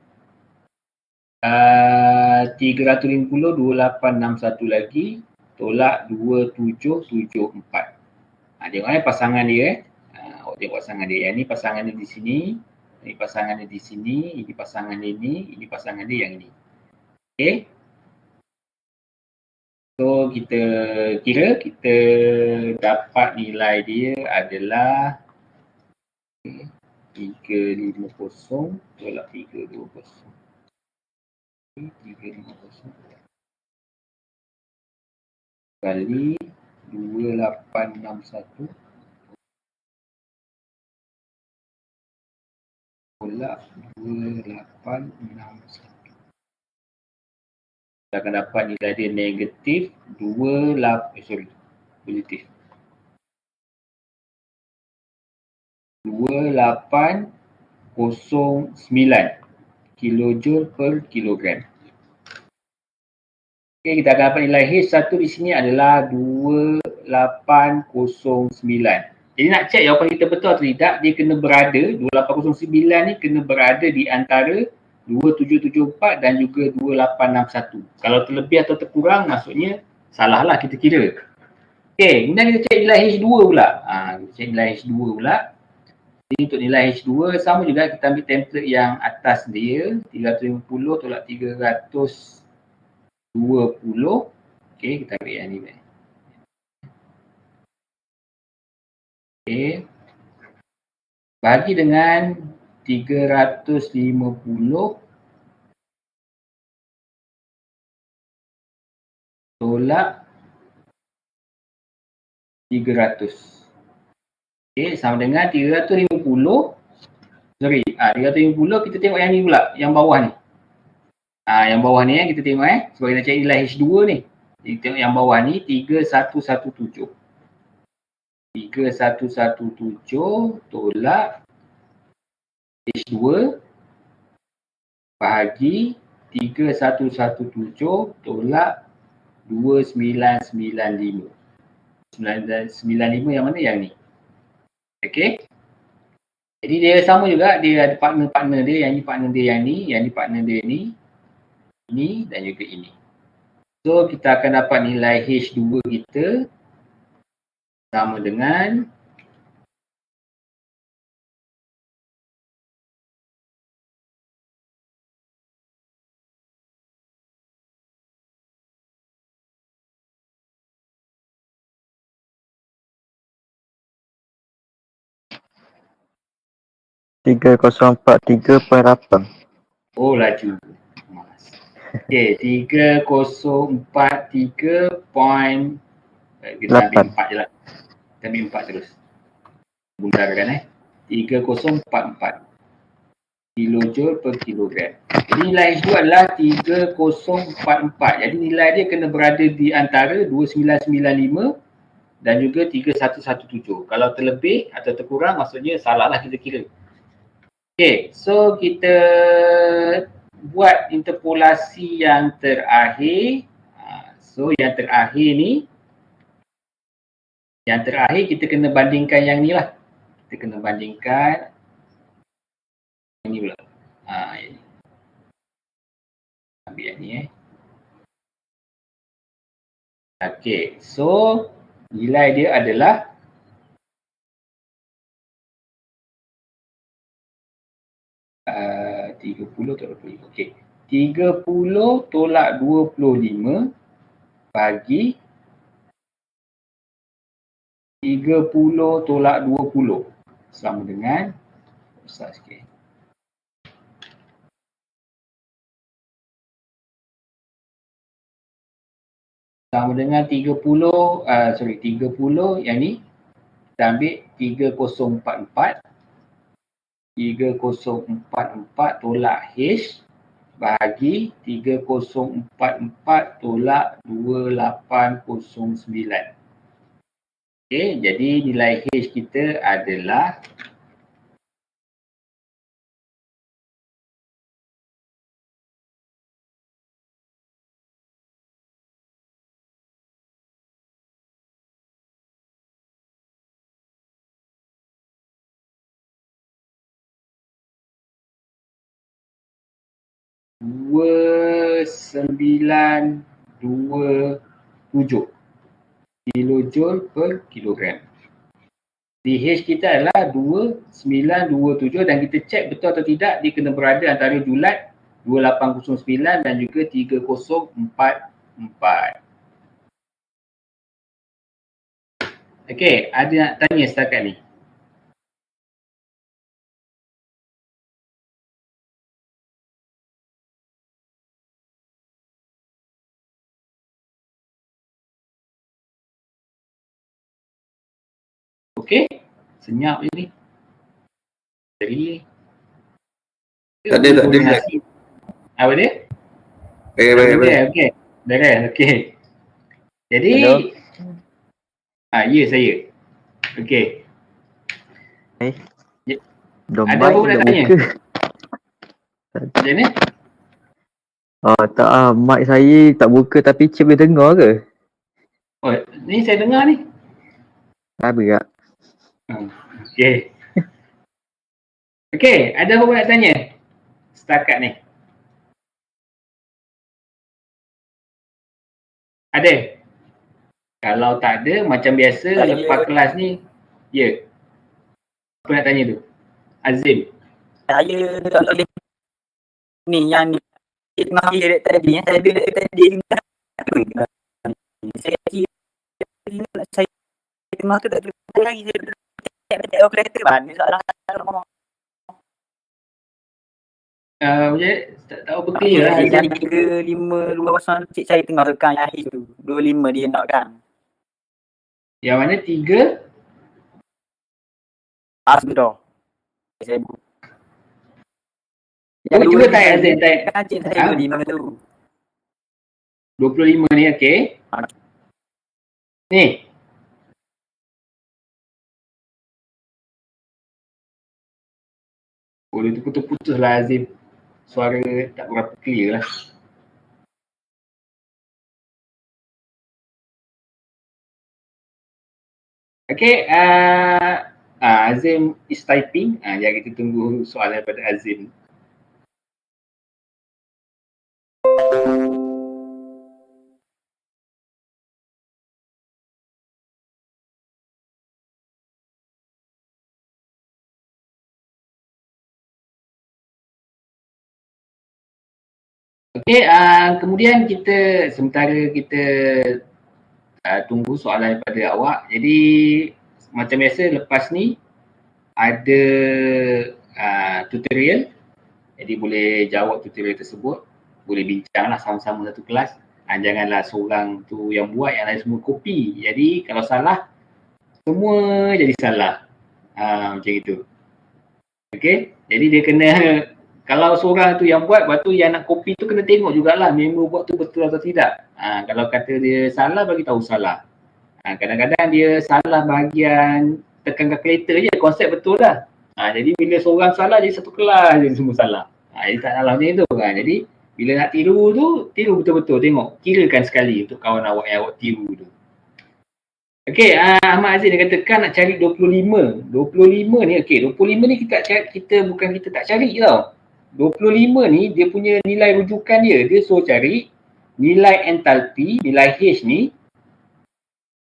350 2861 lagi tolak 2774. Tengok pasangan dia. Tengok pasangan dia. Yang ni pasangan dia di sini. Ini pasangan dia di sini. Ini pasangan dia ni. Ini pasangan dia yang ni. Okay. So kita kira, kita dapat nilai dia adalah 350 tolak 320. 350 kali 2861 tolak 2861. Kita akan dapat nilai dia negatif 2809 kilojoule per kilogram. Okay, kita akan dapat nilai H1 di sini adalah 2809. Jadi nak cek jawapan kita betul atau tidak, dia kena berada, 2809 ni kena berada di antara 2774 dan juga 2861. Kalau terlebih atau terkurang, maksudnya salah lah kita kira. Okay, kemudian kita cek nilai H2 pula. Kita cek nilai H2 pula. Jadi untuk nilai H2 sama juga, kita ambil template yang atas dia, 350 tolak 320. Okay, kita ambil yang ni. Okay. Bagi dengan 350 tolak 300. Okay, sama dengan 350. Sorry, 350 kita tengok yang ni pula, yang bawah ni. Yang bawah ni kita tengok sebab kita cari nilai H2 ni. Kita tengok yang bawah ni 3117. 3117 tolak H2 bahagi 3117 tolak 2995. 995 yang mana? Yang ni. Okey. Jadi dia sama juga, dia ada partner-partner dia, yang ni partner dia yang ni partner dia ni, ini dan juga ini. So kita akan dapat nilai H2 kita sama dengan Tiga kosong empat 3.8. oh laju. Okey, 3043 point kita ambil 4 je lah. Kita ambil 4 terus. Bundarkan 3044 kilojoule per kilogram. Jadi nilai H2 adalah 3044. Jadi nilai dia kena berada di antara 2995 dan juga 3117. Kalau terlebih atau terkurang maksudnya salah lah kita kira. Okay, so kita buat interpolasi yang terakhir. So yang terakhir ni, kita kena bandingkan yang ni lah. Kita kena bandingkan yang ni pula. Yang ni. Ambil yang ni Okay, so nilai dia adalah 30 tolak 25. Okey. 30 tolak 25 bagi 30 tolak 20 sama dengan besar sikit. Sama dengan 30 yang ni kita ambil 3044 tolak H bagi 3044 tolak 2809. Okey, jadi nilai H kita adalah tujuh kilojoule per kilogram. H kita adalah 2927 dan kita cek betul atau tidak dia kena berada antara julat 2809 dan juga 3044. Okey, ada nak tanya setakat ni? Okey, senyap je ni. Seri. Tak ada. Apa dia? Baik. Okey. Beres, okey. Jadi, ya saya. Okey. Ada apa nak tanya? Macam ni? Tak mic saya tak buka tapi Cik boleh dengar ke? Oh, ni saya dengar ni. Apa tak? Okey. Okey, ada apa nak tanya? Setakat ni. Ada? Kalau tak ada, macam biasa lepas kelas ni, ya. Apa nak tanya tu? Azim. Saya tak boleh ni yang ni tengah kira tadi saya bila tadi saya tengah tu tak lagi saya operator ban soalan Tak tahu betul lah. jadi 3520 cik saya tengah tekan yang akhir tu 25 dia nak kan Yang mana 3? Sudah saya cuba tanya Azim, tanya. Cik saya 25 tu 25 ni, okey. Ni. Boleh tu putus-putus lah Azim. suara tak berapa clear lah. Okay, Azim is typing. Jadi kita tunggu soalan daripada Azim. Okay, kemudian kita sementara kita tunggu soalan daripada awak. Jadi macam biasa lepas ni ada tutorial. Jadi boleh jawab tutorial tersebut. Boleh bincang lah sama-sama satu kelas. Janganlah seorang tu yang buat, yang lain semua copy. Jadi kalau salah, semua jadi salah. Macam itu. Okay, jadi dia kena, kalau seorang tu yang buat, lepas tu yang nak copy tu kena tengok jugalah member buat tu betul atau tidak. Kalau kata dia salah, bagi tahu salah. Kadang-kadang dia salah bahagian tekan kalkulator je, konsep betul dah. Jadi bila seorang salah, jadi satu kelas jadi semua salah. Jadi tak salah macam tu kan. Jadi bila nak tiru tu, tiru betul-betul, tengok. Kirakan sekali untuk kawan awak yang awak tiru tu. Okay, Ahmad Aziz dia katakan nak cari 25. 25 ni, okay, 25 ni kita bukan kita tak cari tau. 25 ni dia punya nilai rujukan dia. Dia suruh cari nilai entalpi, nilai H ni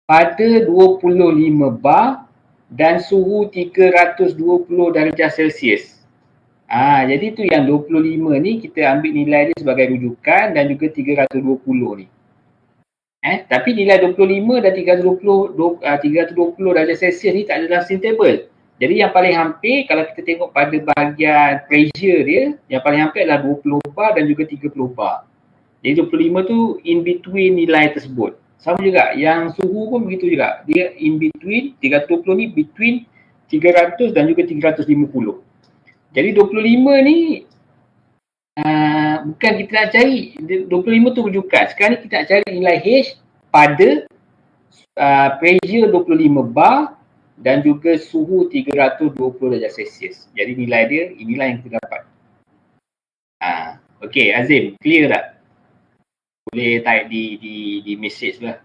pada 25 bar dan suhu 320 darjah Celsius. Jadi tu yang 25 ni kita ambil nilai dia sebagai rujukan dan juga 320 ni. Tapi nilai 25 dan 320 darjah Celsius ni tak ada dalam steam table. Jadi yang paling hampir kalau kita tengok pada bahagian pressure dia, yang paling hampir adalah 20 bar dan juga 30 bar. Jadi 25 tu in between nilai tersebut. Sama juga, yang suhu pun begitu juga. Dia in between, 320 ni between 300 dan juga 350. Jadi 25 ni bukan kita nak cari, 25 tu rujukan. Sekarang ni kita nak cari nilai H pada pressure 25 bar dan juga suhu 320 darjah Celsius. Jadi nilai dia, inilah yang kita dapat. Okay, Azim, clear tak? Boleh type di message lah.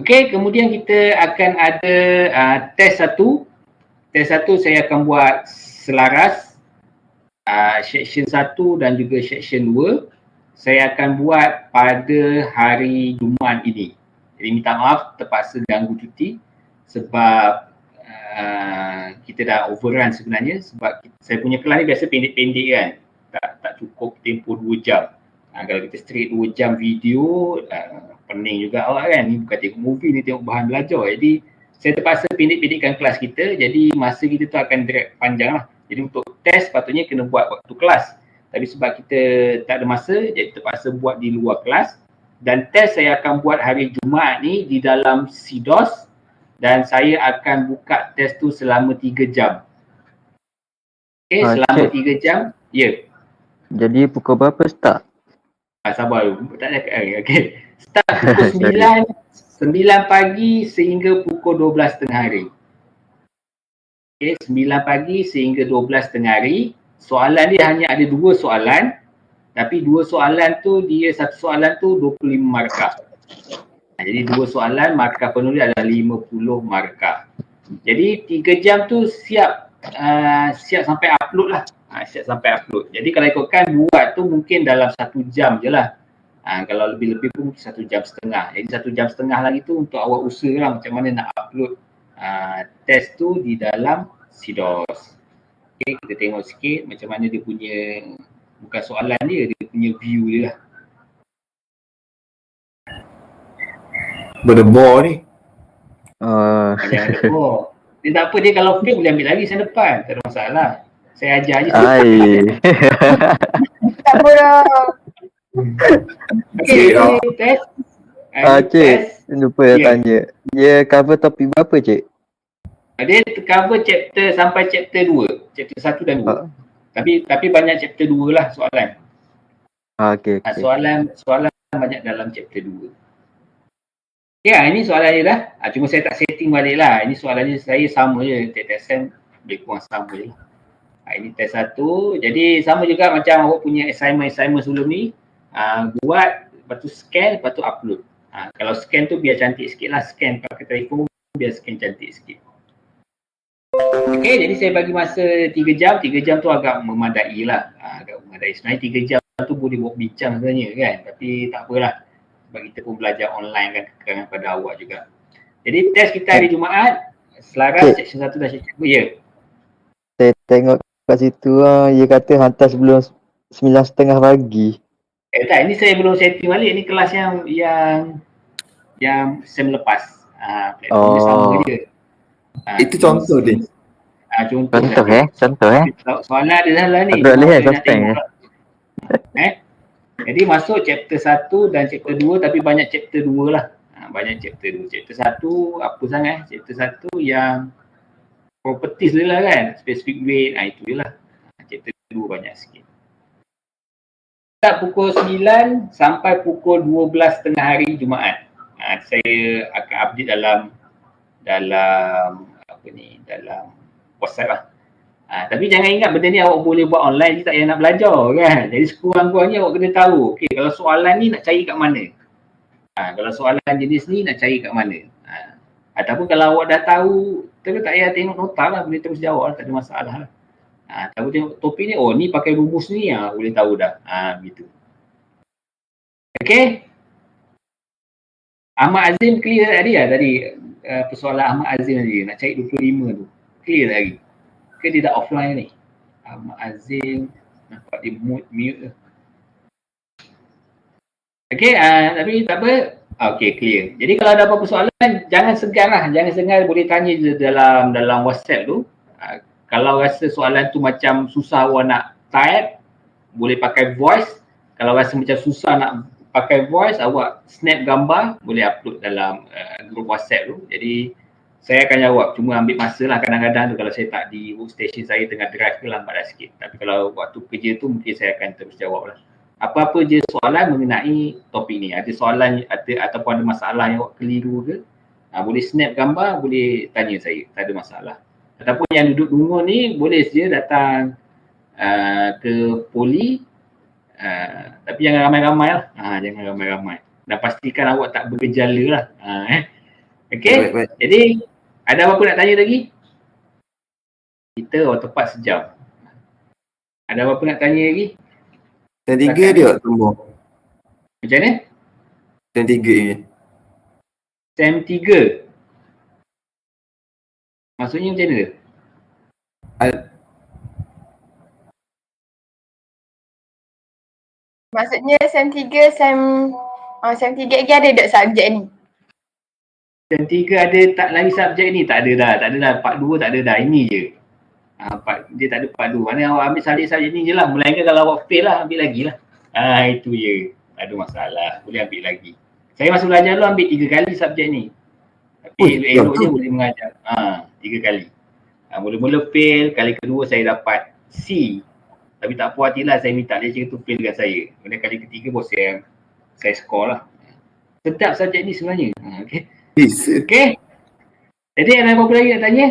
Okay, kemudian kita akan ada test 1. Test 1 saya akan buat selaras. Section 1 dan juga section 2. Saya akan buat pada hari Jumaat ini. Jadi minta maaf terpaksa ganggu cuti sebab kita dah overrun sebenarnya sebab saya punya kelas ni biasa pendek-pendek kan. Tak cukup tempoh 2 jam. Kalau kita straight 2 jam video, pening juga awak kan. Ni bukan tengok movie, ni tengok bahan belajar. Jadi saya terpaksa pendek-pendekkan kelas kita. Jadi masa kita tu akan drag panjang lah. Jadi untuk test patutnya kena buat waktu kelas. Tapi sebab kita tak ada masa, jadi terpaksa buat di luar kelas. Dan test saya akan buat hari Jumaat ni di dalam CDOS. Dan saya akan buka test tu selama 3 jam. Okay, selama 3 jam. Ya. Jadi pukul berapa start? Sabar dulu, tak ada. Okay. Start pukul 9 pagi sehingga pukul 12 tengah hari. Okay, 9 pagi sehingga 12 tengah hari. Soalan dia hanya ada 2 soalan. Tapi 2 soalan tu, satu soalan tu 25 markah. Jadi 2 soalan, markah penuh dia adalah 50 markah. Jadi 3 jam tu siap sampai upload lah. Siap sampai upload. Jadi kalau ikutkan buat tu mungkin dalam 1 jam je lah. Kalau lebih-lebih pun 1 jam setengah. Jadi 1 jam setengah lagi tu untuk awak usaha lah macam mana nak upload test tu di dalam CDOS. Okay, kita tengok sikit macam mana dia punya, bukan soalan dia punya view dia lah. Berdebor ni. Jangan debor. Dia tak apa, dia kalau fail boleh ambil lagi sen depan. Tak ada masalah. Saya ajar je. Tak apa dah. Okay, test. Cik, lupa tanya. Dia cover topik berapa, Cik? Dia cover chapter sampai chapter 2. Chapter 1 dan 2. Tapi banyak chapter 2 lah soalan. Okay. Soalan banyak dalam chapter 2. Ya, ini soalan dia dah. Cuma saya tak setting balik lah. Ini soalannya saya sama je. Test sem lebih kurang sama je lah. Ini test 1. Jadi sama juga macam awak punya assignment sebelum ni. Buat, lepas tu scan, lepas tu upload. Kalau scan tu biar cantik sikit lah. Scan pakai telefon biar scan cantik sikit. Okay, jadi saya bagi masa 3 jam. 3 jam tu agak memadai lah. Agak memadai. Sebenarnya 3 jam tu boleh buat bincang sebenarnya kan. Tapi tak apalah. Sebab kita pun belajar online kan, kekurangan pada awak juga. Jadi test kita hari Jumaat, selaras section 1 dan section 2, ya. Saya tengok kat situ dia kata hantar sebelum 9.30 pagi. Tak, ini saya belum setting balik, ni kelas yang sem lepas. Platformnya sama je. Itu contoh dia. Contoh Soalan ada dalam ni. Tak boleh suspend Jadi masuk chapter 1 dan chapter 2 tapi banyak chapter 2 lah. Banyak chapter 2. Chapter 1 apa sangat? Chapter 1 yang properties dia lah kan. Specific weight, itu je lah. Chapter 2 banyak sikit. Start pukul 9 sampai pukul 12 tengah hari Jumaat. Saya akan update dalam WhatsApp lah. Tapi jangan ingat benda ni awak boleh buat online, tak payah nak belajar kan. Jadi sekurang-kurangnya awak kena tahu, okey kalau soalan ni nak cari kat mana. Kalau soalan jenis ni nak cari kat mana. Ataupun kalau awak dah tahu, terus tak payah tengok nota lah, boleh terus jawab lah, tak ada masalah lah. Ataupun tengok topik ni, oh ni pakai rumus ni, boleh tahu dah. Gitu. Okey. Ahmad Azim clear tadi lah tadi. Persoalan Ahmad Azim tadi, nak cari 25 tu. Clear lagi. Ke dia dah offline ni? Ahmad Azim nampak dia mute tu. Okay, tapi tak apa. Okay, clear. Jadi kalau ada apa-apa soalan, jangan segan lah. Jangan segan, boleh tanya je dalam WhatsApp tu. Kalau rasa soalan tu macam susah awak nak type, boleh pakai voice. Kalau rasa macam susah nak pakai voice, awak snap gambar, boleh upload dalam grup WhatsApp tu. Jadi saya akan jawab, cuma ambil masa lah kadang-kadang tu kalau saya tak di workstation saya tengah drive ke lambat dah sikit. Tapi kalau waktu kerja tu mungkin saya akan terus jawab lah. Apa-apa je soalan mengenai topik ni. Ada soalan ataupun ada masalah yang awak keliru ke, boleh snap gambar, boleh tanya saya, tak ada masalah. Ataupun yang duduk tunggu ni boleh saja datang ke poli, tapi jangan ramai-ramai lah. Jangan ramai-ramai. Dan pastikan awak tak bergejala lah. Okay, Baik. Jadi ada apa-apa nak tanya lagi? Kita tepat sejam. Ada apa-apa nak tanya lagi? Dan 3 dia tembus. Macam mana? Dan 3 ni. Sem 3. Maksudnya macam mana? Maksudnya sem 3, sem 3 lagi ada tak subjek ni? Sem 3 ada tak lagi subjek ni? Tak ada dah. Part 2 tak ada dah. Ini je. Dia tak ada part 2. Mana awak ambil subjek ni je lah. Melainkan kalau awak fail lah, ambil lagi lah. Itu je. Tak ada masalah. Boleh ambil lagi. Saya masa belajar dulu ambil 3 kali subjek ni. Tapi elok je boleh mengajar. 3 kali. Mula-mula fail. Kali kedua saya dapat C. Tapi tak puas hatilah, saya minta lecturer tu fail dengan saya. Kemudian kali ketiga bos saya score lah. Sedap subjek ni sebenarnya. Okay. Bisa. Okay. Jadi ada apa-apa lagi nak tanya?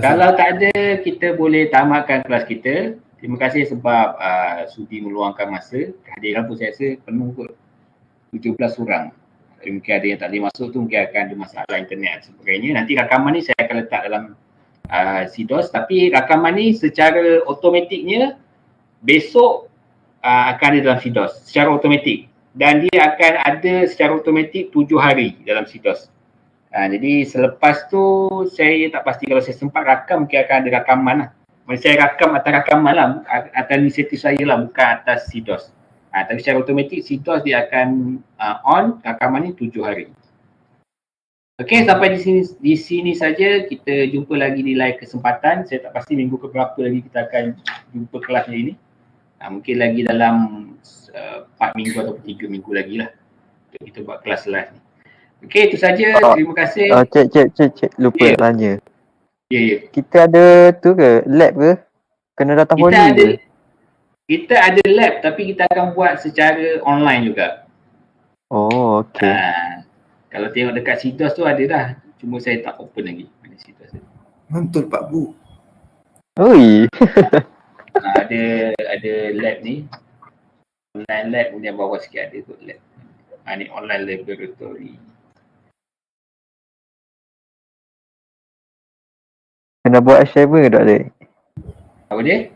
Kalau tak ada, kita boleh tamatkan kelas kita. Terima kasih sebab sudi meluangkan masa. Kehadiran pun saya rasa penuh kot. 17 orang. Mungkin ada yang tak boleh masuk tu, mungkin akan ada masalah internet dan sebagainya. Nanti rakaman ni saya akan letak dalam CDOS, tapi rakaman ni secara automatiknya besok akan ada dalam CDOS secara automatik, dan dia akan ada secara automatik 7 hari dalam CDOS. Jadi selepas tu saya tak pasti, kalau saya sempat rakam mungkin akan ada rakaman lah. Saya rakam atas rakaman lah, atas inisiatif saya lah, bukan atas CDOS. Tapi secara automatik CDOS dia akan on rakaman ni 7 hari. Okey, sampai di sini saja. Kita jumpa lagi di lain kesempatan. Saya tak pasti minggu ke berapa lagi kita akan jumpa kelasnya ini. Mungkin lagi dalam 4 minggu atau 3 minggu lagi lah untuk kita buat kelas live ni. Okey, itu saja. Terima kasih. Cik. Lupa tanya. Ya. Kita ada tu ke? Lab ke? Kena datang poli ke? Kita ada lab, tapi kita akan buat secara online juga. Oh, okey. Kalau tengok dekat Sidos tu ada dah. Cuma saya tak open lagi. Mana Sidos tu. Mantul Pak Bu. Ui. Ada lab ni. Online lab punya bawah sikit ada tu lab. Ni online laboratory. Kena buat assignment ke tak, Dek? Apa dia?